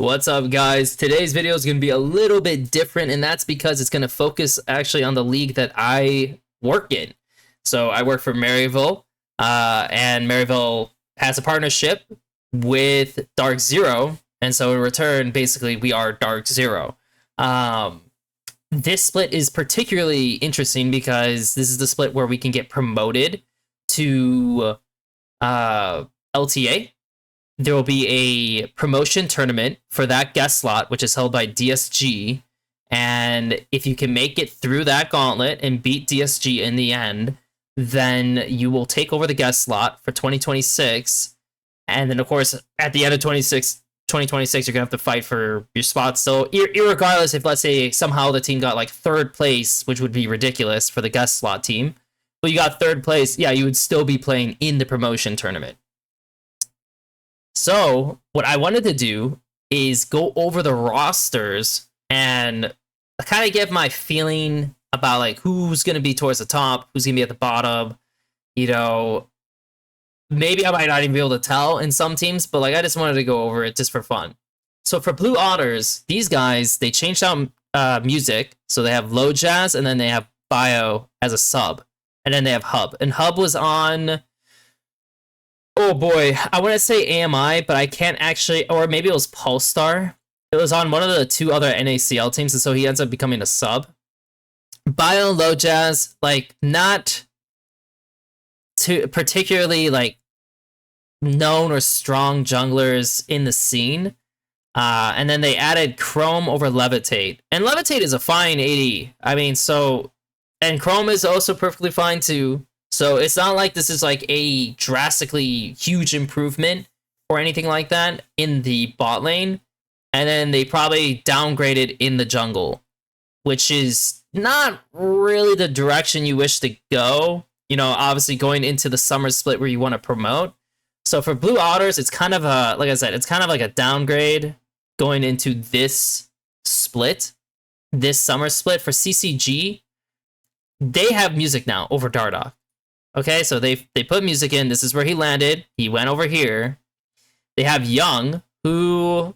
What's up, guys? Today's video is going to be a little bit different, and that's because it's going to focus actually on the league that I work in. So I work for Maryville, and Maryville has a partnership with Dark Zero, and so in return, basically, we are Dark Zero. This split is particularly interesting because this is the split where we can get promoted to LTA. There will be a promotion tournament for that guest slot, which is held by DSG. And if you can make it through that gauntlet and beat DSG in the end, then you will take over the guest slot for 2026. And then, of course, at the end of 2026, you're going to have to fight for your spot. So, irregardless, if, let's say, somehow the team got like third place, which would be ridiculous for the guest slot team, but you got third place, yeah, you would still be playing in the promotion tournament. So what I wanted to do is go over the rosters and kind of give my feeling about like who's going to be towards the top, who's going to be at the bottom. You know, maybe I might not even be able to tell in some teams, but like I just wanted to go over it just for fun. So for Blue Otters, these guys, they changed out music. So they have Low Jazz and then they have Bio as a sub. And then they have Hub. And Hub was on... Oh boy, I want to say AMI, but I can't actually, or maybe it was Polestar. It was on one of the two other NACL teams, and so he ends up becoming a sub. Bio and Low Jazz, like, not too particularly, like, known or strong junglers in the scene. And then they added Chrome over Levitate. And Levitate is a fine AD. I mean, so, and Chrome is also perfectly fine too. So it's not like this is like a drastically huge improvement or anything like that in the bot lane. And then they probably downgraded in the jungle, which is not really the direction you wish to go. You know, obviously going into the summer split where you want to promote. So for Blue Otters, it's kind of a, like I said, it's kind of like a downgrade going into this split, this summer split. For CCG, they have music now over Dardoch. Okay, so they put music in. This is where he landed. He went over here. They have Young, who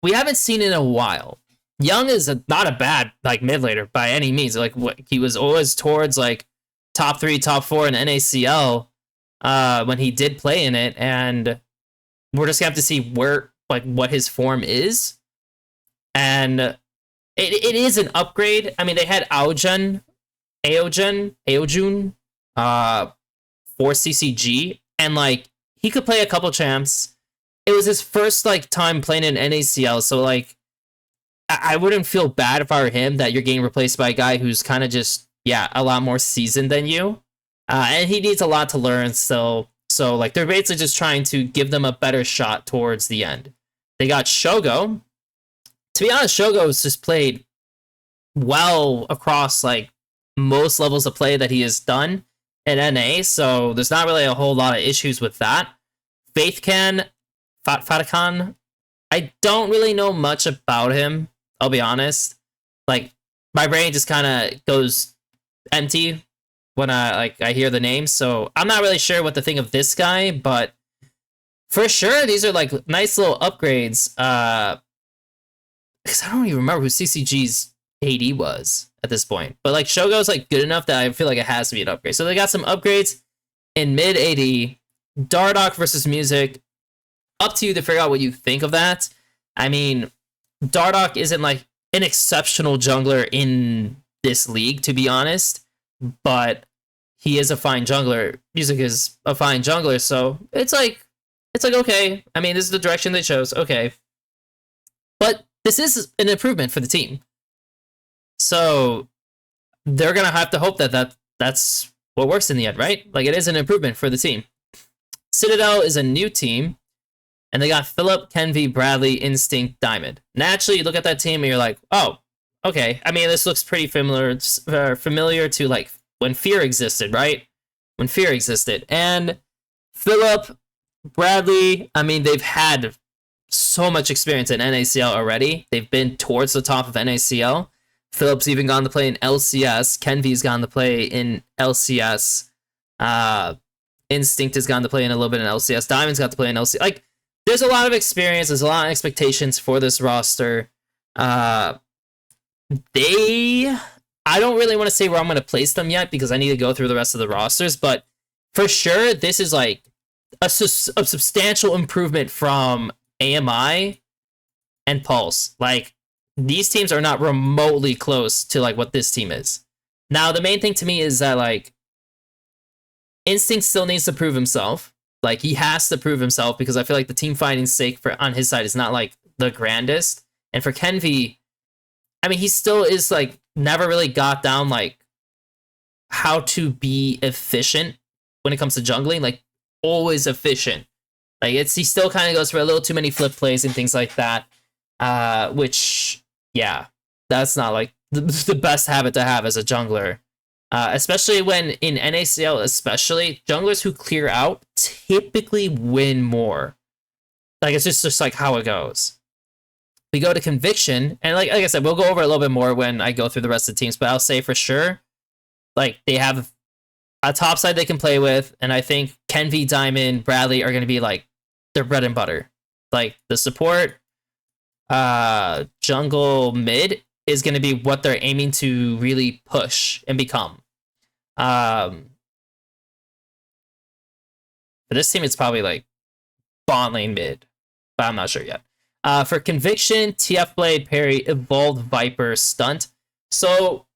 we haven't seen in a while. Young is not a bad like mid laner by any means. Like he was always towards like top 3, top 4 in NACL when he did play in it, and we're just gonna have to see where like what his form is. And it is an upgrade. I mean, they had Aojun. For CCG, and like he could play a couple champs. It was his first like time playing in NACL, so like I wouldn't feel bad if I were him that you're getting replaced by a guy who's kind of just a lot more seasoned than you, and he needs a lot to learn still. So like they're basically just trying to give them a better shot towards the end. They got Shogo. To be honest, Shogo's just played well across like most levels of play that he has done in NA, so there's not really a whole lot of issues with that. Faithcan, Fatakan, I don't really know much about him, I'll be honest. Like, my brain just kind of goes empty when I hear the name, so I'm not really sure what to think of this guy, but for sure, these are like nice little upgrades, because I don't even remember who CCG's AD was at this point. But like Shogo's like good enough that I feel like it has to be an upgrade. So they got some upgrades in mid AD. Dardoch versus music. Up to you to figure out what you think of that. I mean, Dardoch isn't like an exceptional jungler in this league, to be honest. But he is a fine jungler. Music is a fine jungler, so it's like okay. I mean, this is the direction they chose. Okay. But this is an improvement for the team. So they're going to have to hope that that's what works in the end, right? Like, it is an improvement for the team. Citadel is a new team, and they got Philip, Kenvi, Bradley, Instinct, Diamond. Naturally, you look at that team and you're like, oh, okay. I mean, this looks pretty familiar to, like, when Fear existed, right? When Fear existed. And Philip, Bradley, I mean, they've had so much experience in NACL already. They've been towards the top of NACL. Philip's even gone to play in LCS. Kenvy's gone to play in LCS. Instinct has gone to play in a little bit in LCS. Diamond's got to play in LCS. Like, there's a lot of experience. There's a lot of expectations for this roster. Uh, I don't really want to say where I'm going to place them yet because I need to go through the rest of the rosters, but for sure, this is like a substantial improvement from AMI and Pulse. Like, these teams are not remotely close to like what this team is. Now, the main thing to me is that like Instinct still needs to prove himself. Like, he has to prove himself because I feel like the team fighting sake for on his side is not like the grandest. And for Kenvi, I mean, he still is like never really got down like how to be efficient when it comes to jungling. Like, always efficient. Like, he still kind of goes for a little too many flip plays and things like that. Which, yeah, that's not like the best habit to have as a jungler. Especially when in NACL, especially, junglers who clear out typically win more. Like, it's just like how it goes. We go to Conviction, and like I said, we'll go over it a little bit more when I go through the rest of the teams, but I'll say for sure, like, they have a top side they can play with, and I think Kenvi, Diamond, Bradley are going to be like their bread and butter. Like, the support, jungle mid is going to be what they're aiming to really push and become. For this team, it's probably like bot lane mid, but I'm not sure yet. For Conviction, TF Blade, Parry, Evolved, Viper, Stunt. So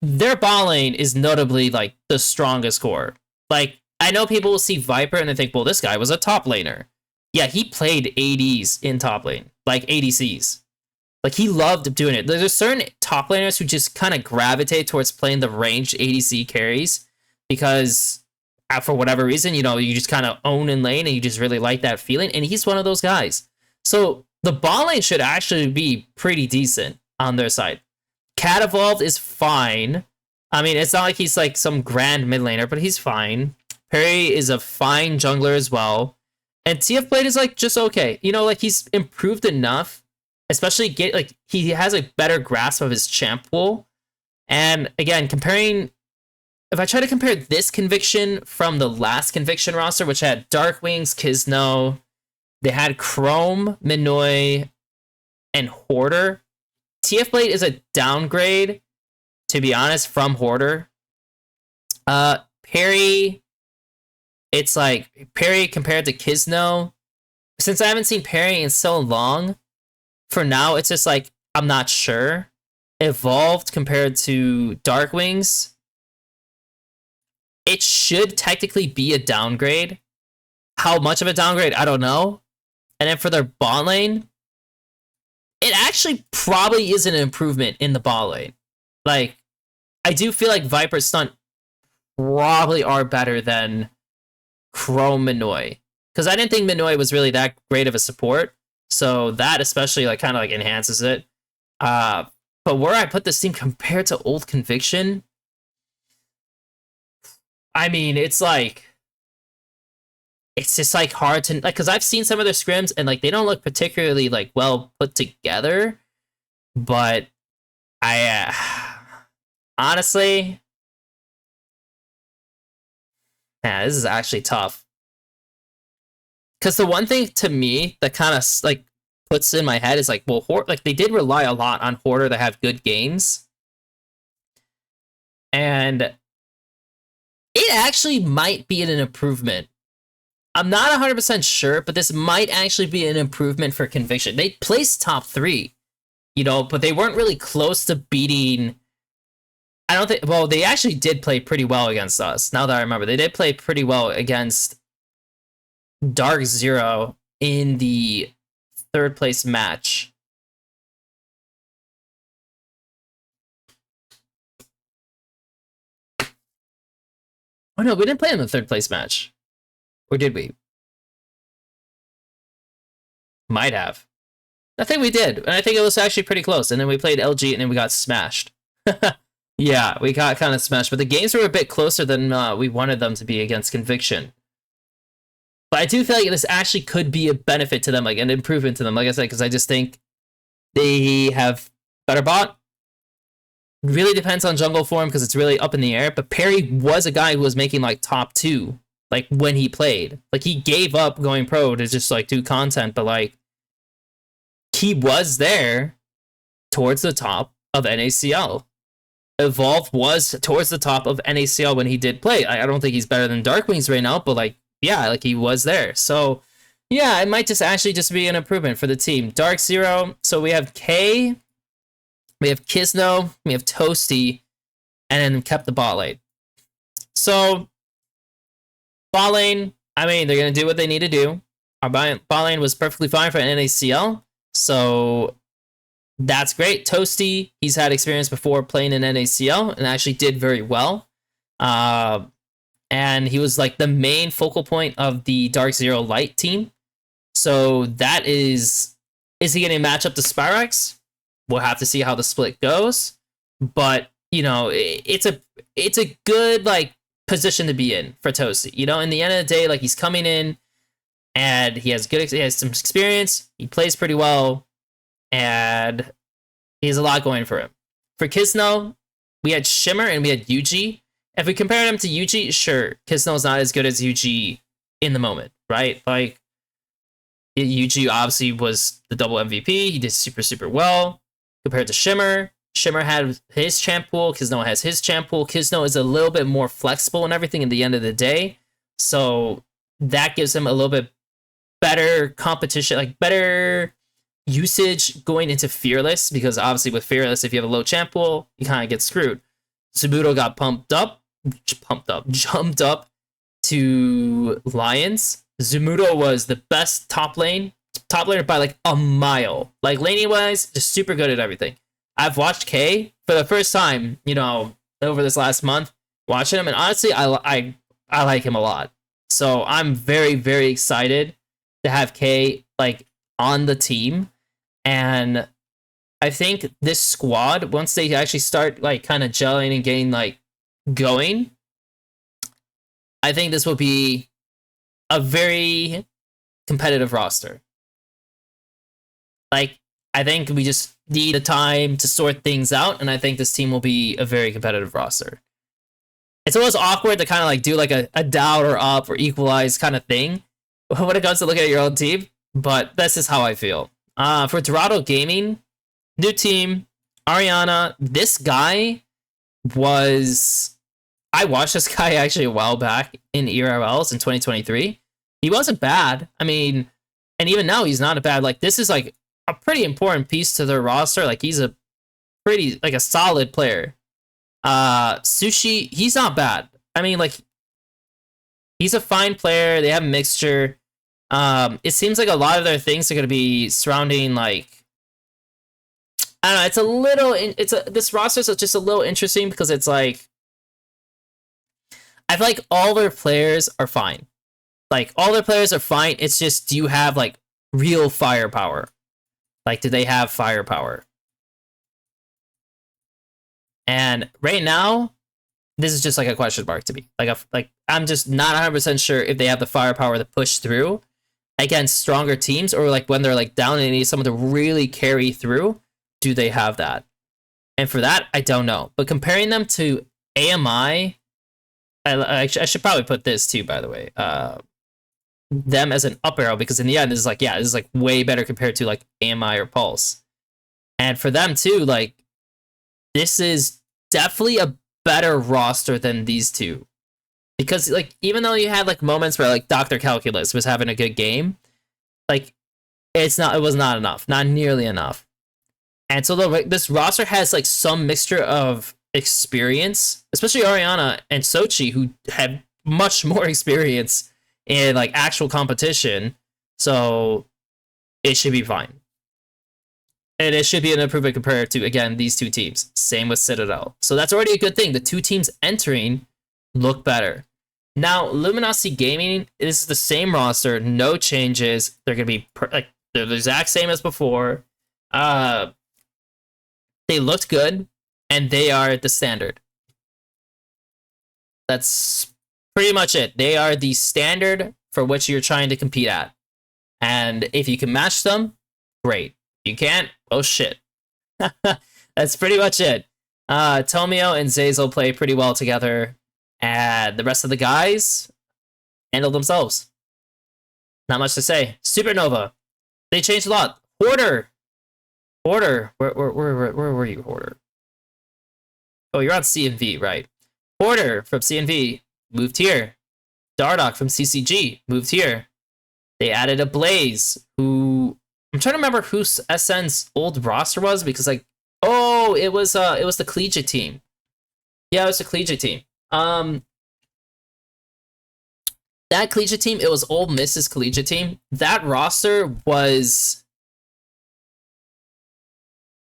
their bot lane is notably like the strongest core. Like, I know people will see Viper and they think, well, this guy was a top laner. Yeah, he played ADs in top lane, like ADCs. Like, he loved doing it. There's certain top laners who just kind of gravitate towards playing the ranged ADC carries because for whatever reason, you know, you just kind of own in lane and you just really like that feeling. And he's one of those guys. So the bot lane should actually be pretty decent on their side. Cat Evolved is fine. I mean, it's not like he's like some grand mid laner, but he's fine. Parry is a fine jungler as well. And TF Blade is like just okay. You know, like, he's improved enough. Especially he has a better grasp of his champ pool. And again, if I try to compare this Conviction from the last Conviction roster, which had Dark Wings, Kisno, they had Chrome, Minoy, and Hoarder. TF Blade is a downgrade, to be honest, from Hoarder. Parry, it's like Parry compared to Kisno. Since I haven't seen Parry in so long, for now, it's just like, I'm not sure. Evolved compared to Dark Wings, it should technically be a downgrade. How much of a downgrade, I don't know. And then for their bot lane, it actually probably is an improvement in the bot lane. Like, I do feel like Viper Stunt probably are better than Chrome Minoy. Because I didn't think Minoy was really that great of a support. So that especially like kind of like enhances it. But where I put this team compared to old Conviction, I mean, it's just like hard to like, because I've seen some of their scrims and like they don't look particularly like well put together. But I honestly, man, this is actually tough. Because the one thing to me that kind of like puts in my head is like, well, like they did rely a lot on Hoarder to have good games, and it actually might be an improvement. I'm not 100% sure, but this might actually be an improvement for Conviction. They placed top 3, you know, but they weren't really close to beating. I don't think. Well, they actually did play pretty well against us. Now that I remember, they did play pretty well against Dark Zero in the 3rd place match. Oh no, we didn't play in the 3rd place match. Or did we? Might have. I think we did. And I think it was actually pretty close. And then we played LG and then we got smashed. Yeah, we got kind of smashed. But the games were a bit closer than we wanted them to be against Conviction. But I do feel like this actually could be a benefit to them, like an improvement to them, like I said, because I just think they have better bot. Really depends on jungle form because it's really up in the air. But Parry was a guy who was making like top 2 like when he played. Like he gave up going pro to just like do content, but like he was there towards the top of NACL. Evolve was towards the top of NACL when he did play. I don't think he's better than Darkwings right now, but like yeah, like he was there. So yeah, it might just actually just be an improvement for the team. Dark Zero. So we have K, we have Kisno, we have Toasty, and then kept the bot lane. So bot lane, I mean, they're gonna do what they need to do. Our bot lane was perfectly fine for NACL, so that's great. Toasty, he's had experience before playing in NACL and actually did very well. And he was like the main focal point of the Dark Zero Light team. So that is he going to match up to Spyrex? We'll have to see how the split goes. But you know, it's a good like position to be in for Toasty. You know, in the end of the day, like he's coming in and he has some experience. He plays pretty well, and he has a lot going for him. For Kisno, we had Shimmer and we had Yuji. If we compare him to Yuji, sure, Kisno's not as good as Yuji in the moment, right? Like Yuji obviously was the double MVP. He did super well compared to Shimmer. Shimmer had his champ pool. Kisno has his champ pool. Kisno is a little bit more flexible and everything at the end of the day. So that gives him a little bit better competition, like better usage going into Fearless, because obviously with Fearless, if you have a low champ pool, you kind of get screwed. Subuto got jumped up to Lions. Zumuto was the best top laner by like a mile. Like laning wise, just super good at everything. I've watched K for the first time, you know, over this last month, watching him, and honestly, I like him a lot. So I'm very excited to have K like on the team, and I think this squad, once they actually start like kind of gelling and getting like going, I think this will be a very competitive roster. Like, I think we just need the time to sort things out, and I think this team will be a very competitive roster. It's always awkward to kind of like do like a down or up or equalize kind of thing when it comes to looking at your own team, but that's just how I feel. For Dorado Gaming, new team, Ariana, this guy was... I watched this guy actually a while back in ERLs in 2023. He wasn't bad. I mean, and even now he's not a bad... Like, this is like a pretty important piece to their roster. Like, he's a pretty... like a solid player. Sushi, he's not bad. I mean, like, he's a fine player. They have a mixture. It seems like a lot of their things are going to be surrounding, like... I don't know, it's a little... this roster is just a little interesting because it's like... I feel like all their players are fine. Like, all their players are fine. It's just, do you have, like, real firepower? Like, do they have firepower? And right now, this is just, like, a question mark to me. Like, I'm just not 100% sure if they have the firepower to push through against stronger teams, or, like, when they're, like, down and they need someone to really carry through, do they have that? And for that, I don't know. But comparing them to AMI... I should probably put this too, by the way. Them as an up arrow, because in the end, this is like, yeah, this is like way better compared to like AMI or Pulse. And for them too, like, this is definitely a better roster than these two. Because like, even though you had like moments where like Dr. Calculus was having a good game, like, it was not enough, not nearly enough. And so this roster has like some mixture of experience, especially Ariana and Sochi, who have much more experience in like actual competition, so it should be fine. And it should be an improvement compared to, again, these two teams. Same with Citadel. So that's already a good thing. The two teams entering look better. Now, Luminosity Gaming, this is the same roster, no changes. They're going to be like they're the exact same as before. They looked good. And they are the standard. That's pretty much it. They are the standard for which you're trying to compete at. And if you can match them, great. You can't, oh shit. That's pretty much it. Tomio and Zazel play pretty well together. And the rest of the guys, handle themselves. Not much to say. Supernova, they changed a lot. Hoarder, where were you, Hoarder? Oh, you're on CNV, right? Hoarder from CNV moved here. Dardock from CCG moved here. They added a Blaze, who I'm trying to remember who SN's old roster was, because like, oh, it was the collegiate team. Yeah, it was the collegiate team. That collegiate team, it was Ole Miss's collegiate team. That roster was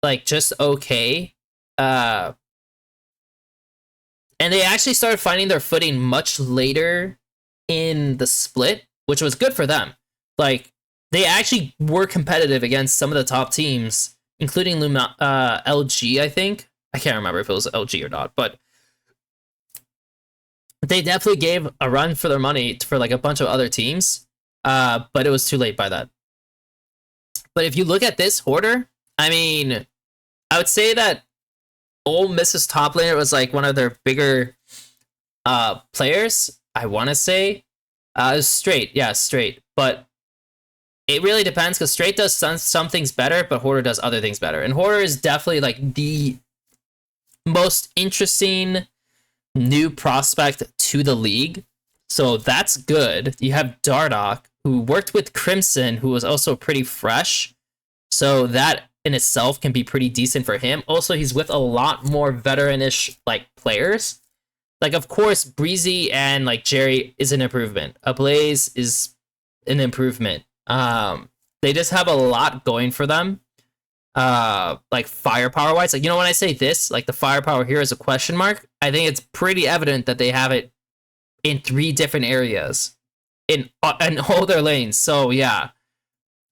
like just okay. And they actually started finding their footing much later in the split, which was good for them. Like, they actually were competitive against some of the top teams, including LG, I think. I can't remember if it was LG or not, but they definitely gave a run for their money for like a bunch of other teams, but it was too late by that. But if you look at this Hoarder, I mean, I would say that Ole Miss's top laner was like one of their bigger players. I want to say it was Straight, yeah, Straight, but it really depends, because Straight does some things better, but Hoarder does other things better. And Hoarder is definitely like the most interesting new prospect to the league, so that's good. You have Dardock, who worked with Crimson, who was also pretty fresh, so that in itself can be pretty decent for him. Also, he's with a lot more veteranish like players. Like, of course, Breezy and like Jerry is an improvement. Ablaze is an improvement. They just have a lot going for them. Like firepower wise, like, you know, when I say this, like the firepower here is a question mark, I think it's pretty evident that they have it in 3 different areas in all their lanes. So yeah,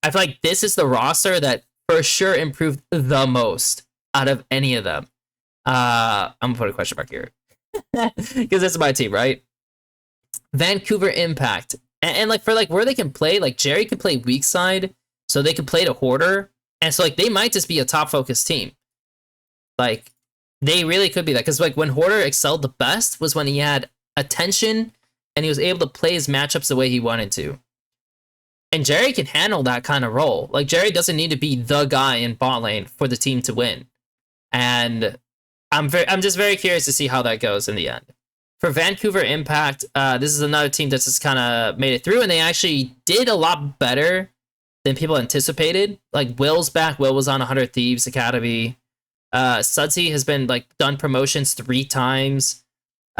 I feel like this is the roster that for sure improved the most out of any of them. I'm gonna put a question mark here because this is my team, right? Vancouver Impact, and like for like where they can play, like Jerry could play weak side, so they could play to Hoarder. And so, like, they might just be a top-focused team. Like, they really could be that. Because, like, when Hoarder excelled the best was when he had attention and he was able to play his matchups the way he wanted to. And Jerry can handle that kind of role. Like, Jerry doesn't need to be the guy in bot lane for the team to win. And I'm just very curious to see how that goes in the end. For Vancouver Impact, this is another team that's just kind of made it through, and they actually did a lot better than people anticipated. Like, Will's back. Will was on 100 Thieves Academy. Sudsy has been like done promotions 3 times.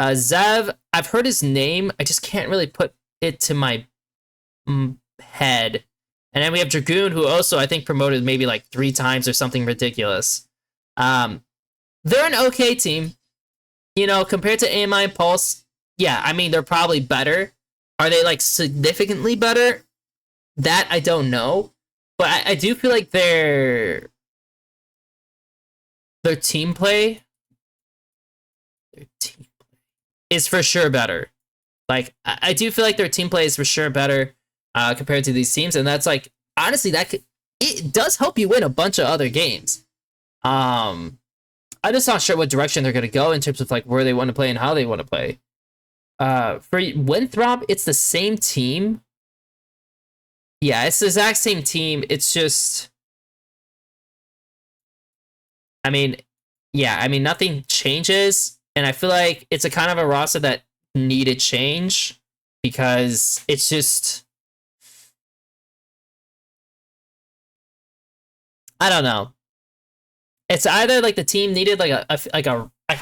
Zev, I've heard his name, I just can't really put it to my head. And then we have Dragoon, who also I think promoted maybe like 3 times or something ridiculous. They're an okay team, you know, compared to AMI and Pulse. Yeah, I mean, they're probably better. Are they like significantly better? That I don't know, but I do feel like their team play is for sure better. Like, I do feel like their team play is for sure better compared to these teams, and that's like, honestly, it does help you win a bunch of other games. I'm just not sure what direction they're gonna go in terms of like where they want to play and how they want to play. For Winthrop, it's the same team. Yeah, it's the exact same team. It's just, I mean, yeah, I mean, nothing changes. And I feel like it's a kind of a roster that needed change because it's just, I don't know. It's either like the team needed like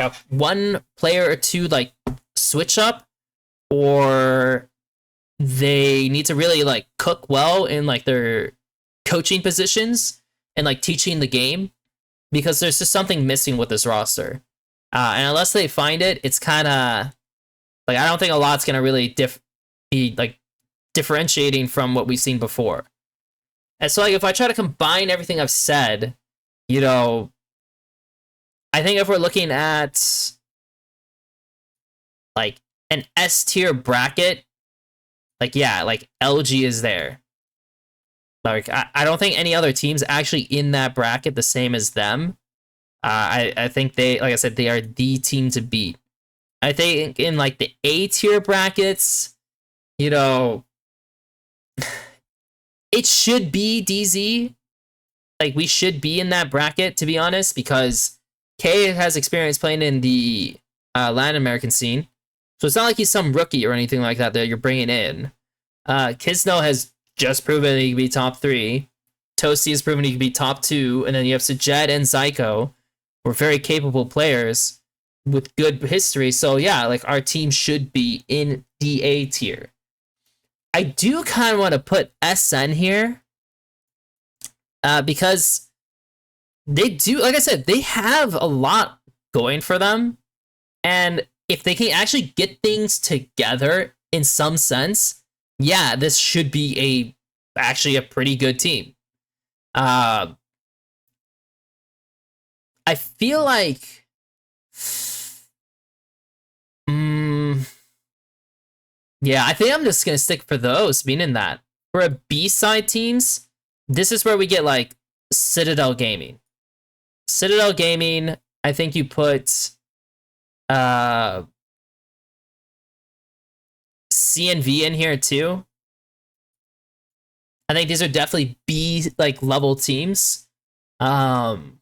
a 1 player or 2 like switch up, or they need to really like cook well in like their coaching positions and like teaching the game, because there's just something missing with this roster. And unless they find it, it's kind of like, I don't think a lot's gonna really be like differentiating from what we've seen before. And so like if I try to combine everything I've said, you know, I think if we're looking at like an S tier bracket, like, yeah, like LG is there. Like, I don't think any other team's actually in that bracket the same as them. I think they, like I said, they are the team to beat. I think in like the A tier brackets, you know, it should be DZ. Like, we should be in that bracket, to be honest, because K has experience playing in the Latin American scene. So it's not like he's some rookie or anything like that that you're bringing in. Kisno has just proven he can be top 3. Toasty has proven he can be top 2. And then you have Sajed and Zyko, who are very capable players with good history. So yeah, like, our team should be in the A tier. I do kind of want to put SN here because they do, like I said, they have a lot going for them. And if they can actually get things together in some sense, yeah, this should be actually a pretty good team. I feel like yeah, I think I'm just gonna stick for those, meaning that for a B-side teams, this is where we get like Citadel Gaming. Citadel Gaming, I think you put CNV in here too. I think these are definitely B like level teams. And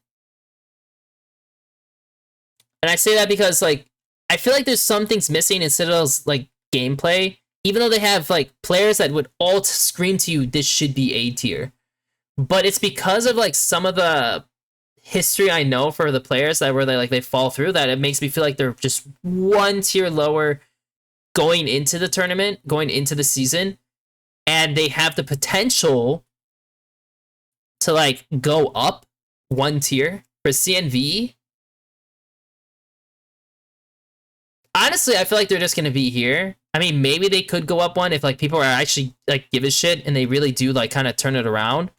I say that because like I feel like there's some things missing in Citadel's like gameplay, even though they have like players that would all scream to you this should be A tier. But it's because of like some of the history I know for the players that where they fall through that it makes me feel like they're just one tier lower going into the tournament, going into the season, and they have the potential to like go up one tier. For CNV, honestly, I feel like they're just gonna be here. I mean, maybe they could go up one if like people are actually like give a shit and they really do like kind of turn it around.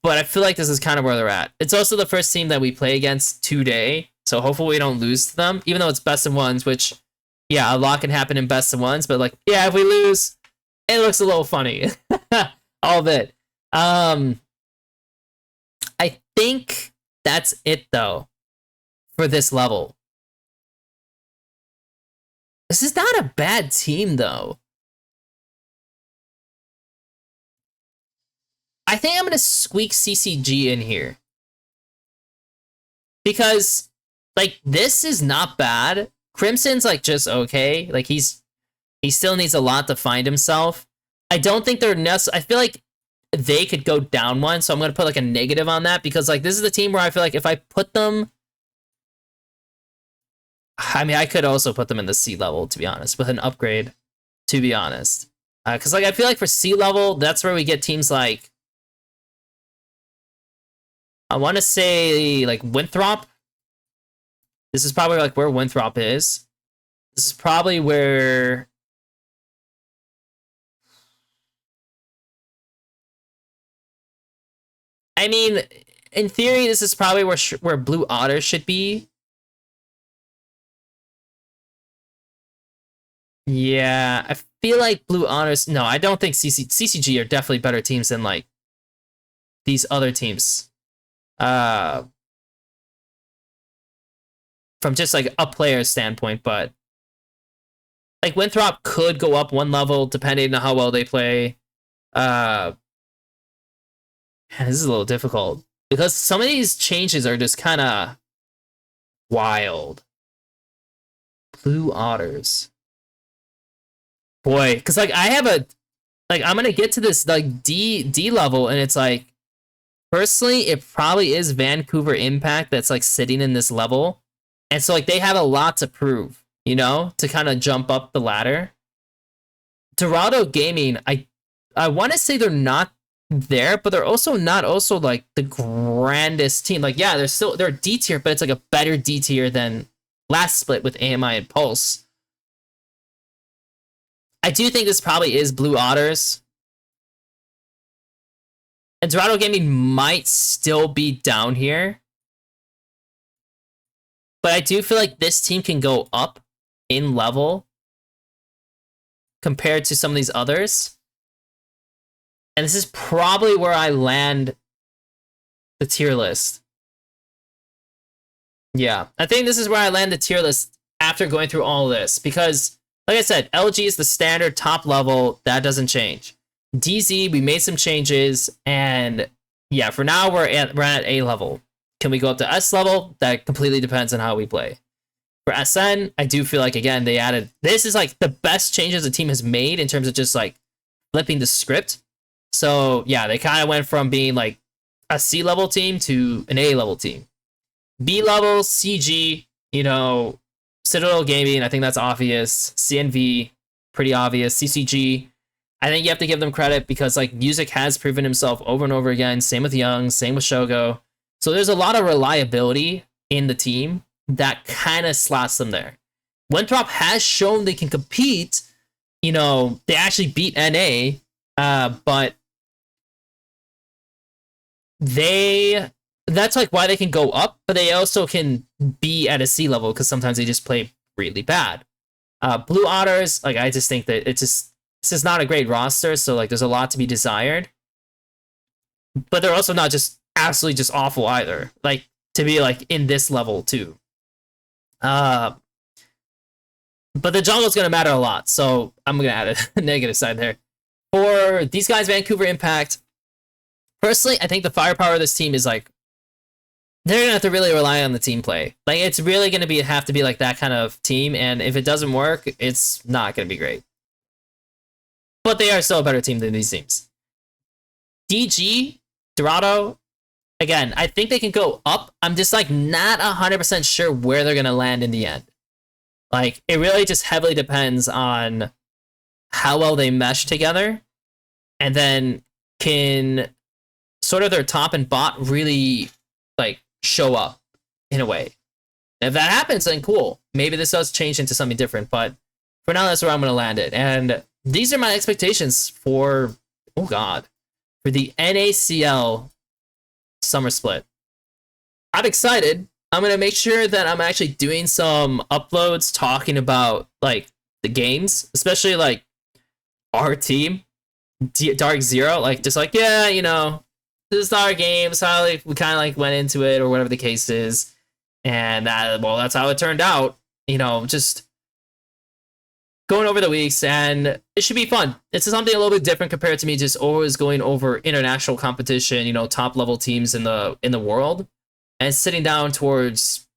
But I feel like this is kind of where they're at. It's also the first team that we play against today, so hopefully we don't lose to them, even though it's best of ones, which, yeah, a lot can happen in best of ones, but like, yeah, if we lose, it looks a little funny. All of it. I think that's it, though, for this level. This is not a bad team, though. I think I'm going to squeak CCG in here. Because, like, this is not bad. Crimson's, like, just okay. Like, he still needs a lot to find himself. I don't think they're I feel like they could go down one, so I'm going to put, like, a negative on that. Because, like, this is the team where I feel like if I put them... I mean, I could also put them in the C level, to be honest, with an upgrade, to be honest. Because, like, I feel like for C level, that's where we get teams like... I want to say, like, Winthrop. This is probably, like, where Winthrop is. This is probably where... I mean, in theory, this is probably where Blue Otter should be. Yeah, I feel like Blue Otters... No, I don't think CCG are definitely better teams than, like, these other teams. From just like a player standpoint, but like Winthrop could go up one level depending on how well they play. Man, this is a little difficult because some of these changes are just kind of wild. Blue Otters, boy, because like I have a I'm gonna get to this like D level, and it's like personally, it probably is Vancouver Impact that's like sitting in this level. And so like they have a lot to prove, you know, to kind of jump up the ladder. Dorado Gaming, I want to say they're not there, but they're also not like the grandest team. Like, yeah, they're D tier, but it's like a better D tier than last split with AMI and Pulse. I do think this probably is Blue Otters. And Dorado Gaming might still be down here. But I do feel like this team can go up in level compared to some of these others. And this is probably where I land the tier list. Yeah, I think this is where I land the tier list after going through all of this. Because like I said, LG is the standard top level. That doesn't change. DZ, we made some changes, and yeah, for now we're at A level. Can we go up to S level? That completely depends on how we play. For SN, I do feel like, again, they added, this is like the best changes the team has made in terms of just like flipping the script. So yeah, they kind of went from being like a C level team to an A level team. B level, CG, you know, Citadel Gaming, I think that's obvious. CNV, pretty obvious. CCG, I think you have to give them credit because like Music has proven himself over and over again. Same with Young, same with Shogo. So there's a lot of reliability in the team that kind of slots them there. Winthrop has shown they can compete. You know, they actually beat NA, but that's like why they can go up, but they also can be at a C level because sometimes they just play really bad. Blue Otters, like I just think that this is not a great roster, so like there's a lot to be desired. But they're also not just absolutely just awful either. Like to be like in this level too. But the jungle's gonna matter a lot, so I'm gonna add a negative side there. For these guys, Vancouver Impact, personally, I think the firepower of this team is like they're gonna have to really rely on the team play. Like it's really gonna have to be like that kind of team, and if it doesn't work, it's not gonna be great. But they are still a better team than these teams. DG, Dorado, again, I think they can go up. I'm just like not 100% sure where they're gonna land in the end. Like it really just heavily depends on how well they mesh together, and then can sort of their top and bot really like show up in a way. If that happens, then cool. Maybe this does change into something different, but for now, that's where I'm going to land it. And these are my expectations for, oh God, for the NACL summer split. I'm excited. I'm going to make sure that I'm actually doing some uploads talking about like the games, especially like our team, Dark Zero, like just like, yeah, you know, this is our games, how like we kind of like went into it or whatever the case is, and that, well, that's how it turned out. You know, just going over the weeks, and it should be fun. It's something a little bit different compared to me just always going over international competition, you know, top level teams in the world, and sitting down towards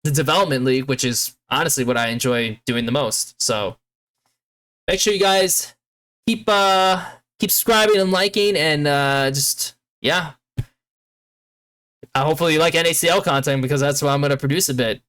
the development league, which is honestly what I enjoy doing the most. So make sure you guys keep subscribing and liking, and just yeah. Hopefully you like NACL content because that's what I'm going to produce a bit.